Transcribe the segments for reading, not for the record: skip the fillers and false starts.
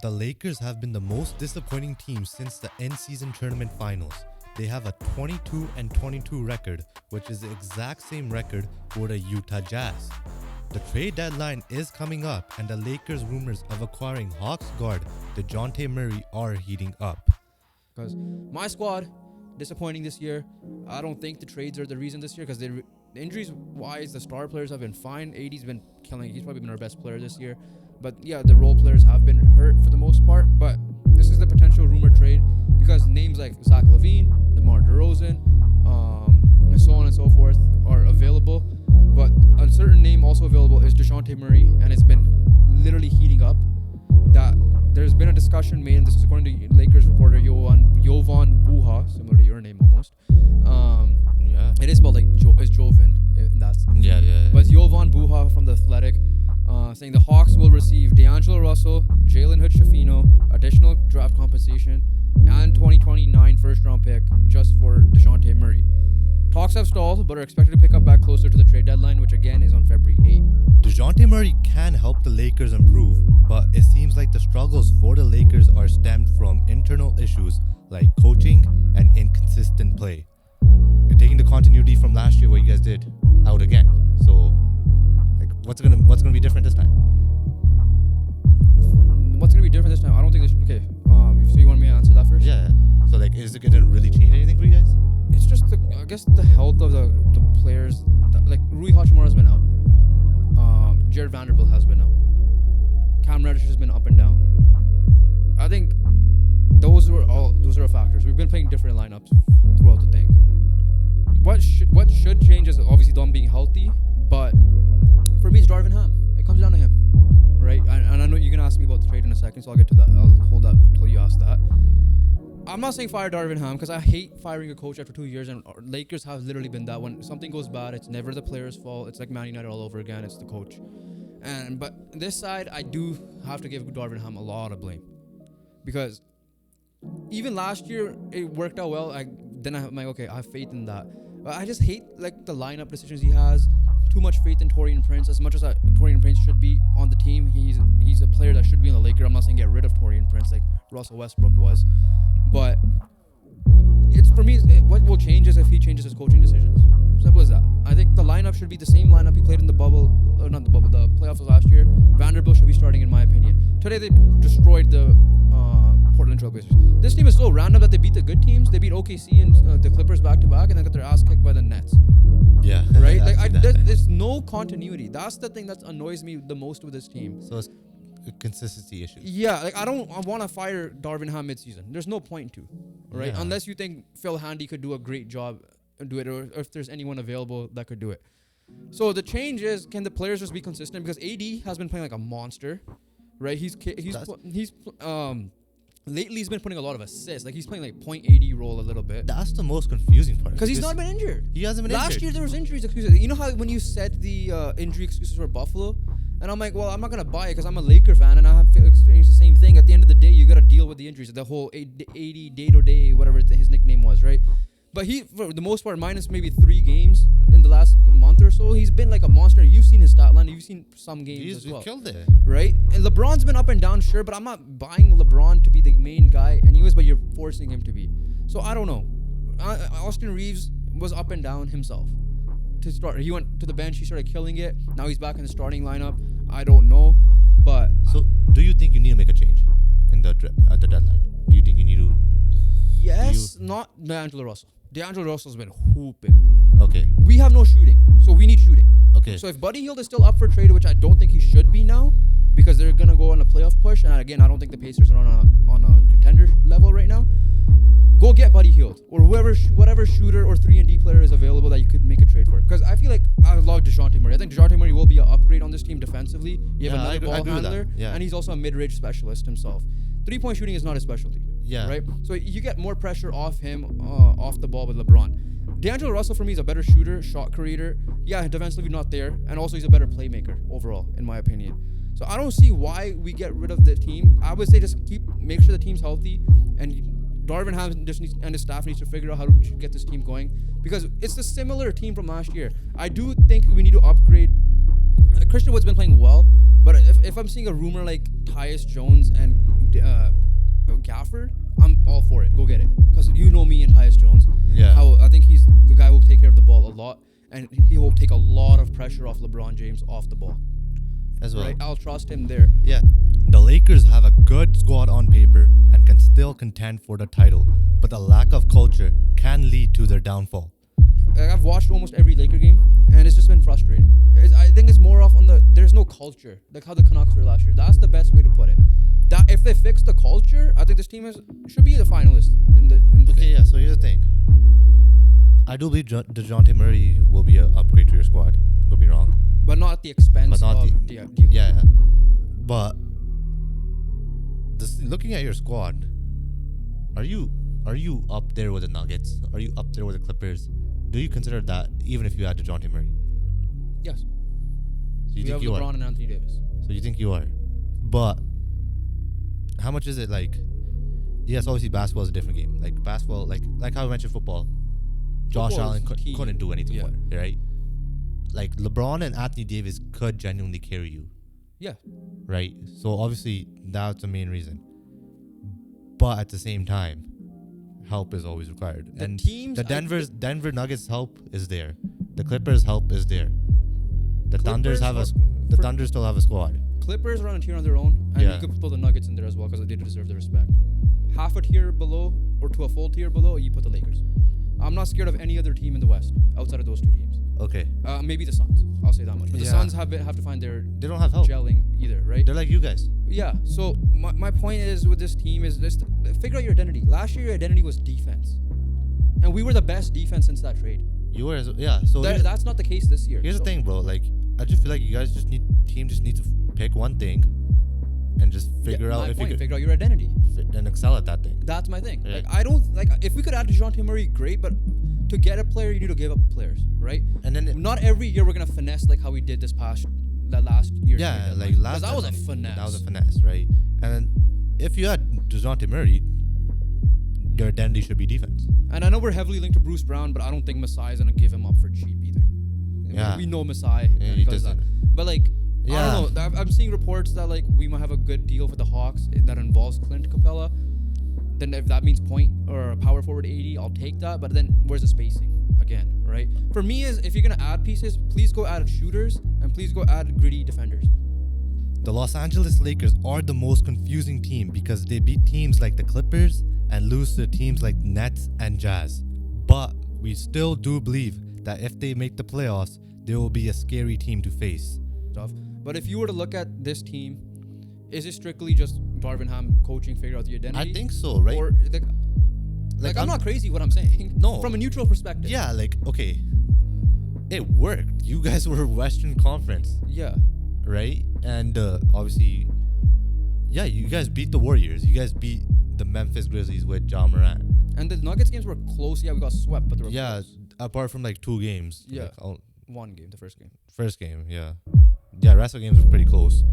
The Lakers have been the most disappointing team since the in-season tournament finals. They have a 22-22 record, which is the exact same record for the Utah Jazz. The trade deadline is coming up, and the Lakers' rumors of acquiring Hawks guard DeJounte Murray are heating up. Because my squad, disappointing this year. I don't think the trades are the reason this year because injuries-wise, the star players have been fine. AD's been killing. He's probably been our best player this year. But yeah, the role players have been hurt for the most part. But this is the potential rumor trade because names like Zach LaVine, DeMar DeRozan, and so on and so forth are available. But a certain name also available is DeJounte Murray, and it's been literally heating up. That there's been a discussion made, and this is according to Lakers reporter Jovan Buha, similar to your name almost. Yeah. It is spelled like it's Jovan in that sense. Yeah. But it's Jovan Buha from The Athletic, saying the Hawks will receive D'Angelo Russell, Jalen Hood-Schifino, additional draft compensation, and 2029 first-round pick just for DeJounte Murray. Talks have stalled, but are expected to pick up back closer to the trade deadline, which again is on February 8. DeJounte Murray can help the Lakers improve, but it seems like the struggles for the Lakers are stemmed from internal issues like coaching and inconsistent play. You're taking the continuity from last year, what you guys did, out again. So, like, what's gonna be different this time? What's gonna be different this time? I don't think this. Okay. So you want me to answer that first? Yeah. So, like, is it gonna really change anything for you guys? It's just I guess the health of the players. Like Rui Hachimura has been out. Jared Vanderbilt has been out. Cam Reddish has been up and down. I think those are factors. We've been playing different lineups throughout the thing. What should change is obviously them being healthy, but for me it's Darvin Ham. It comes down to him, right? And I know you're gonna ask me about the trade in a second, so I'll get to that. I'll hold that till you ask that. I'm not saying fire Darvin Ham because I hate firing a coach after 2 years, and Lakers have literally been that. When something goes bad, it's never the player's fault. It's like Man United all over again. It's the coach. But this side, I do have to give Darvin Ham a lot of blame because even last year it worked out well. I'm like, okay, I have faith in that. But I just hate like the lineup decisions he has. Too much faith in Taurean Prince. As much as Taurean Prince should be on the team, he's a player that should be on the Lakers. I'm not saying get rid of Taurean Prince like Russell Westbrook was. But it's for me, what will change is if he changes his coaching decisions. Simple as that. I think the lineup should be the same lineup he played in the playoffs last year. Vanderbilt should be starting, in my opinion. Today they destroyed the Portland Trailblazers. This team is so random that they beat the good teams. They beat OKC and the Clippers back to back, and then got their ass kicked by the Nets. Yeah. Right? There's no continuity. That's the thing that annoys me the most with this team. So it's a consistency issue. Yeah, like I want to fire Darvin Ham mid-season. There's no point to, right? Yeah. Unless you think Phil Handy could do a great job and do it, or if there's anyone available that could do it. So the change is, can the players just be consistent? Because AD has been playing like a monster, right? Lately he's been putting a lot of assists. Like he's playing like .80 role a little bit. That's the most confusing part. Because he's not been injured. He hasn't been injured. Last year there was injuries excuses. You know how when you said the injury excuses for Buffalo, and I'm like, well, I'm not gonna buy it because I'm a Laker fan and I have experienced the same thing. At the end of the day, you gotta deal with the injuries. The whole 80 day-to-day, whatever his nickname was, right? But he, for the most part, minus maybe 3 games in the last month or so, he's been like a monster. You've seen his stat line. You've seen some games as well. He's killed it. Right? And LeBron's been up and down, sure, but I'm not buying LeBron to be the main guy anyways, but you're forcing him to be. So I don't know. Austin Reeves was up and down himself to start. He went to the bench. He started killing it. Now he's back in the starting lineup. I don't know. But so do you think you need to make a change in the at the deadline? Do you think you need to? Yes, not D'Angelo Russell. D'Angelo Russell's been hooping. Okay. We have no shooting, so we need shooting. Okay. So if Buddy Hield is still up for trade, which I don't think he should be now, because they're gonna go on a playoff push, and again, I don't think the Pacers are on a contender level right now. Go get Buddy Hield or whatever shooter or 3-and-D player is available that you could make a trade for. Because I feel like I love DeJounte Murray. I think DeJounte Murray will be an upgrade on this team defensively. You have another ball handler, and he's also a mid-range specialist himself. 3-point shooting is not his specialty. Yeah. Right? So you get more pressure off him, off the ball with LeBron. D'Angelo Russell for me is a better shooter, shot creator. Yeah, defensively not there, and also he's a better playmaker overall, in my opinion. So I don't see why we get rid of the team. I would say just make sure the team's healthy, and Darvin Ham and his staff needs to figure out how to get this team going, because it's a similar team from last year. I do think we need to upgrade. Christian Wood's been playing well, but if I'm seeing a rumor like Tyus Jones and Go get it. Because you know me and Tyus Jones. Yeah. How I think he's the guy who will take care of the ball a lot. And he will take a lot of pressure off LeBron James off the ball. As well. Right? I'll trust him there. Yeah. The Lakers have a good squad on paper and can still contend for the title, but the lack of culture can lead to their downfall. Like, I've watched almost every Laker game, and it's just been frustrating. I think it's more off on there's no culture, like how the Canucks were last year. That's the best way to put it. That if they fix the culture, I think this team should be the finalist in the Okay, thing. yeah. So here's the thing. I do believe DeJounte Murray will be an upgrade to your squad. Don't get me wrong. But not at the expense But not of the- D'Lo. Yeah. But looking at your squad, are you up there with the Nuggets? Are you up there with the Clippers? Do you consider that even if you add DeJounte Murray? Yes. So you We think have you LeBron are? and Anthony Davis. So you think you are? But how much is it like? Yes, obviously basketball is a different game. Like basketball, like how I mentioned football. Josh Football Allen is team. couldn't do anything Yeah. for it, right? Like LeBron and Anthony Davis could genuinely carry you, Yeah. right? So obviously that's the main reason. But at the same time, help is always required. The and teams the Denver Nuggets help is there. The Clippers help is there. The Thunders Thunders still have a squad. Clippers are on a tier on their own, and Yeah. you could throw the Nuggets in there as well because they deserve the respect. Half a tier below or to a full tier below, you put the Lakers. I'm not scared of any other team in the West outside of those two teams. Okay. Maybe the Suns. I'll say that much. But the Yeah. Suns have to find their They don't have help. gelling either, right? They're like you guys. Yeah. So my point is with this team is just figure out your identity. Last year your identity was defense, and we were the best defense since that trade. You were, yeah. So That's not the case this year. here's So the thing, bro. Like, I just feel like you guys team just need to pick one thing and just figure out if you could figure out your identity. and excel at that thing. That's my thing. Yeah. Like I don't like if we could add DeJounte Murray, great, but to get a player, you need to give up players, right? And then Not every year we're gonna finesse like how we did that last year. yeah, like last that was a time, finesse. That was a finesse, right? And then if you had DeJounte Murray, your identity should be defense. And I know we're heavily linked to Bruce Brown, but I don't think Masai is gonna give him up for cheap either. Yeah. We know Masai. Yeah, he because of that. doesn't. But like, Yeah. I don't know. I'm seeing reports that like we might have a good deal for the Hawks that involves Clint Capella. Then if that means point or a power forward 80, I'll take that. But then where's the spacing again, right? For me, is if you're gonna add pieces, please go add shooters and please go add gritty defenders. The Los Angeles Lakers are the most confusing team because they beat teams like the Clippers and lose to teams like Nets and Jazz. But we still do believe that if they make the playoffs, they will be a scary team to face. Stuff. But if you were to look at this team, is it strictly just Darvin Ham coaching, figure out the identity? I think so, right? Or like I'm not crazy what I'm saying. No. From a neutral perspective. Yeah, like, okay. It worked. You guys were Western Conference, Yeah. right? And obviously, yeah, you guys beat the Warriors. You guys beat the Memphis Grizzlies with Ja Morant. And the Nuggets games were close. Yeah, we got swept, but they were Yeah, close. apart from like 2 games. Yeah. Like, One game, the first game. first game, yeah. Yeah, rest of the games were pretty close.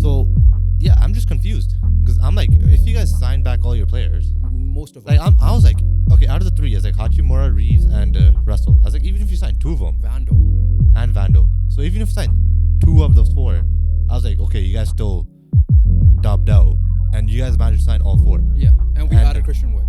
So, yeah, I'm just confused. Because I'm like, if you guys sign back all your players, Most of them. like, I was like, okay, out of the 3, I was like Hachimura, Reeves, and Russell. I was like, even if you sign 2 of them, Vando. and Vando. So even if you sign 2 of those 4, I was like, okay, you guys still dubbed out. And you guys managed to sign all 4. Yeah. And we And- added Christian Wood.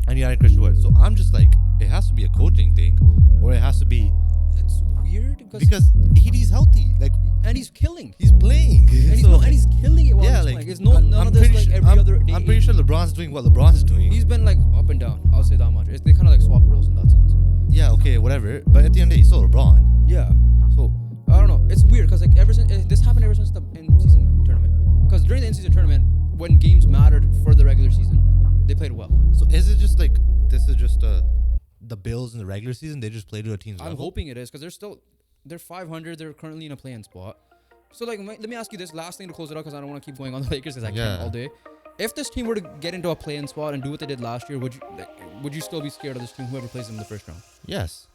And you added Christian Wood. So I'm just like, it has to be a coaching thing. Or it has to be... It's weird Because he's healthy. Like, and he's killing. he's playing. And So- he's killing it while yeah, he's like playing. It's none of this pretty like sure- every other day. I'm pretty sure LeBron's doing what LeBron's doing. He's been like up and down. I'll say that much. They kind of like swap roles in that sense. Yeah, okay, whatever. But at the end of the day, he's still LeBron. Yeah. So I don't know. It's weird because like ever since this happened ever since the in-season tournament. Because during the in-season tournament, when games mattered for the regular season, they played well. is it just like this is just the Bills in the regular season? They just play to a team's I'm level? hoping it is because they're 500. They're currently in a play-in spot. So like, let me ask you this last thing to close it out because I don't want to keep going on the Lakers because I Yeah. can all day. If this team were to get into a play-in spot and do what they did last year, would you still be scared of this team, whoever plays them in the first round? Yes.